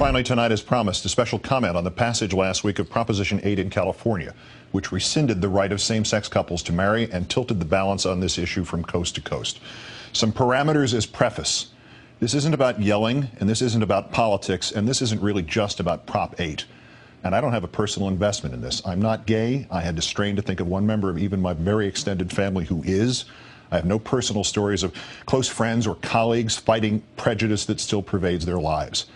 Finally tonight, as promised, a special comment on the passage last week of Proposition 8 in California, which rescinded the right of same-sex couples to marry and tilted the balance on this issue from coast to coast. Some parameters as preface. This isn't about yelling, and this isn't about politics, and this isn't really just about Prop 8. And I don't have a personal investment in this. I'm not gay. I had to strain to think of one member of even my very extended family who is. I have no personal stories of close friends or colleagues fighting prejudice that still pervades their lives.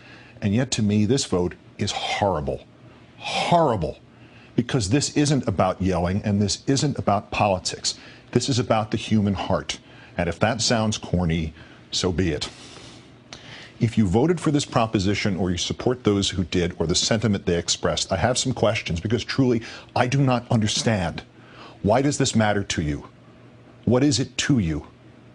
And yet, to me, this vote is horrible. Horrible. Because this isn't about yelling, and this isn't about politics. This is about the human heart. And if that sounds corny, so be it. If you voted for this proposition, or you support those who did, or the sentiment they expressed, I have some questions, because truly, I do not understand. Why does this matter to you? What is it to you?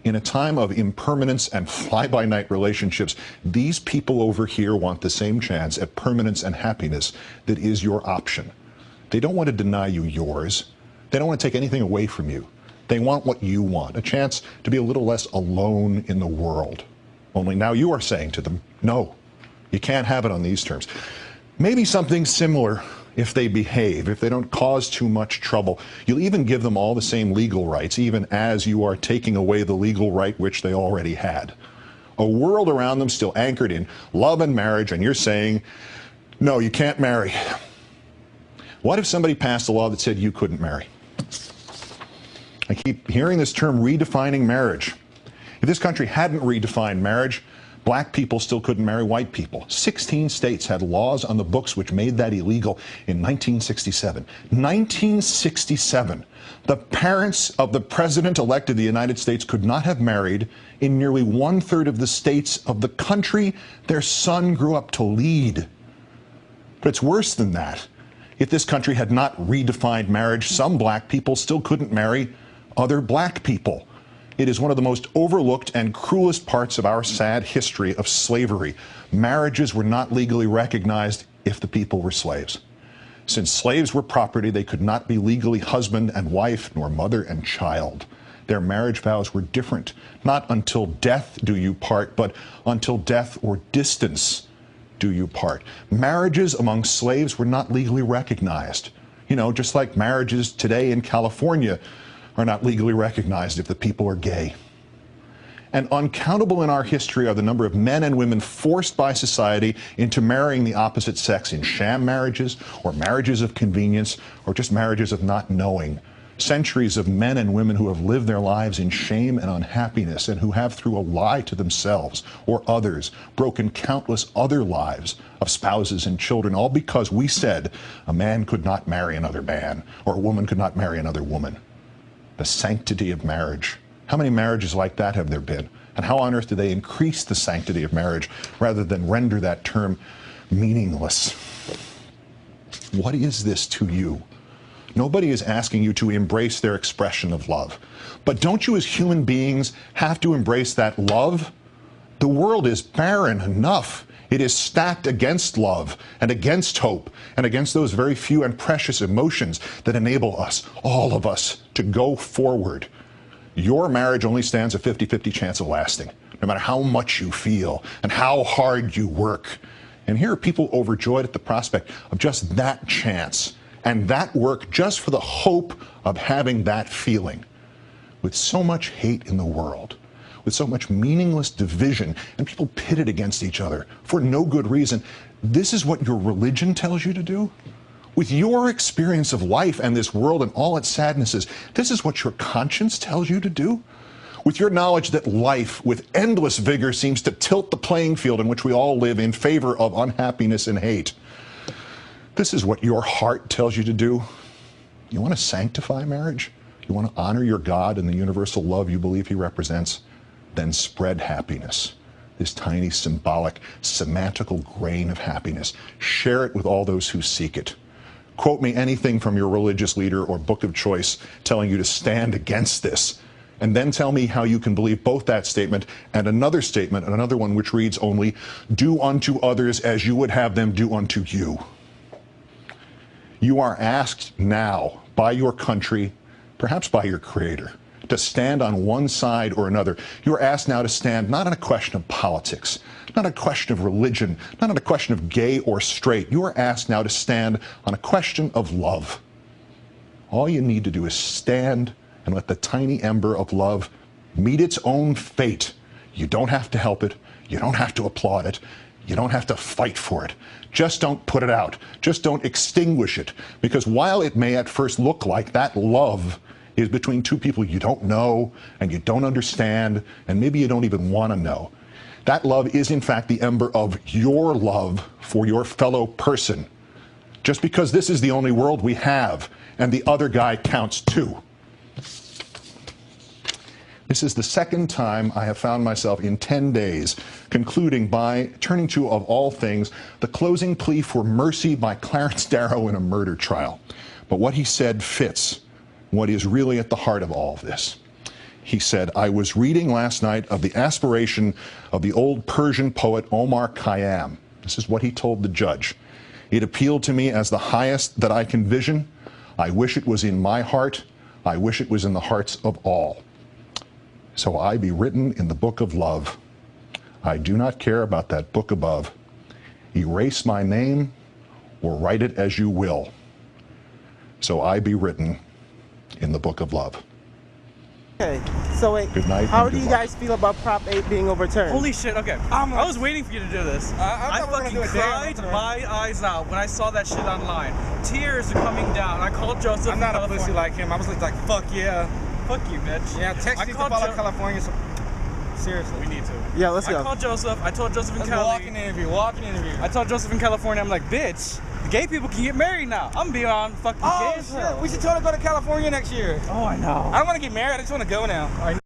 In a time of impermanence and fly-by-night relationships, these people over here want the same chance at permanence and happiness that is your option. They don't want to deny you yours. They don't want to take anything away from you. They want what you want, a chance to be a little less alone in the world. Only now you are saying to them, no, you can't have it on these terms. Maybe something similar if they behave, if they don't cause too much trouble. You'll even give them all the same legal rights, even as you are taking away the legal right which they already had. A world around them still anchored in love and marriage, and you're saying, no, you can't marry. What if somebody passed a law that said you couldn't marry? I keep hearing this term, redefining marriage. If this country hadn't redefined marriage, black people still couldn't marry white people. 16 states had laws on the books which made that illegal in 1967. 1967. The parents of the president-elect of the United States could not have married in nearly 1/3 of the states of the country their son grew up to lead. But it's worse than that. If this country had not redefined marriage, some black people still couldn't marry other black people. It is one of the most overlooked and cruelest parts of our sad history of slavery. Marriages were not legally recognized if the people were slaves. Since slaves were property, they could not be legally husband and wife, nor mother and child. Their marriage vows were different. Not until death do you part, but until death or distance do you part. Marriages among slaves were not legally recognized. You know, just like marriages today in California are not legally recognized if the people are gay. And uncountable in our history are the number of men and women forced by society into marrying the opposite sex in sham marriages, or marriages of convenience, or just marriages of not knowing. Centuries of men and women who have lived their lives in shame and unhappiness, and who have, through a lie to themselves or others, broken countless other lives of spouses and children, all because we said a man could not marry another man, or a woman could not marry another woman. The sanctity of marriage. How many marriages like that have there been? And how on earth do they increase the sanctity of marriage rather than render that term meaningless? What is this to you? Nobody is asking you to embrace their expression of love. But don't you as human beings have to embrace that love? The world is barren enough. It is stacked against love and against hope and against those very few and precious emotions that enable us, all of us, to go forward. Your marriage only stands a 50-50 chance of lasting, no matter how much you feel and how hard you work. And here are people overjoyed at the prospect of just that chance and that work just for the hope of having that feeling. With so much hate in the world, with so much meaningless division and people pitted against each other for no good reason, this is what your religion tells you to do? With your experience of life and this world and all its sadnesses, this is what your conscience tells you to do? With your knowledge that life, with endless vigor, seems to tilt the playing field in which we all live in favor of unhappiness and hate, this is what your heart tells you to do? You want to sanctify marriage? You want to honor your God and the universal love you believe he represents? Then spread happiness, this tiny symbolic, semantical grain of happiness. Share it with all those who seek it. Quote me anything from your religious leader or book of choice telling you to stand against this, and then tell me how you can believe both that statement and another statement, and another one which reads only, do unto others as you would have them do unto you. You are asked now by your country, perhaps by your Creator, to stand on one side or another. You are asked now to stand not on a question of politics, not a question of religion, not on a question of gay or straight. You are asked now to stand on a question of love. All you need to do is stand and let the tiny ember of love meet its own fate. You don't have to help it. You don't have to applaud it. You don't have to fight for it. Just don't put it out. Just don't extinguish it. Because while it may at first look like that love is between two people you don't know and you don't understand and maybe you don't even want to know, that love is in fact the ember of your love for your fellow person. Just because this is the only world we have and the other guy counts too. This is the second time I have found myself in 10 days concluding by turning to, of all things, the closing plea for mercy by Clarence Darrow in a murder trial. But what he said fits what is really at the heart of all of this. He said, I was reading last night of the aspiration of the old Persian poet Omar Khayyam. This is what he told the judge. It appealed to me as the highest that I can vision. I wish it was in my heart. I wish it was in the hearts of all. So I be written in the book of love. I do not care about that book above. Erase my name or write it as you will. So I be written in the book of love. Okay, so wait, good night. How do you guys feel about Prop 8 being overturned? Holy shit, okay. I was waiting for you to do this. I fucking cried my eyes out when I saw that shit online. Tears are coming down. I called Joseph. I'm not a pussy like him. I was like, fuck yeah. Fuck you, bitch. Yeah, Texas to follow California. So seriously. We need to. Yeah, let's go. I called Joseph. I told Joseph in Cali. Walking interview. I told Joseph in California, I'm like, bitch, the gay people can get married now. I'm gonna be on fucking gay as hell. We should totally go to California next year. Oh, I know. I don't want to get married. I just want to go now.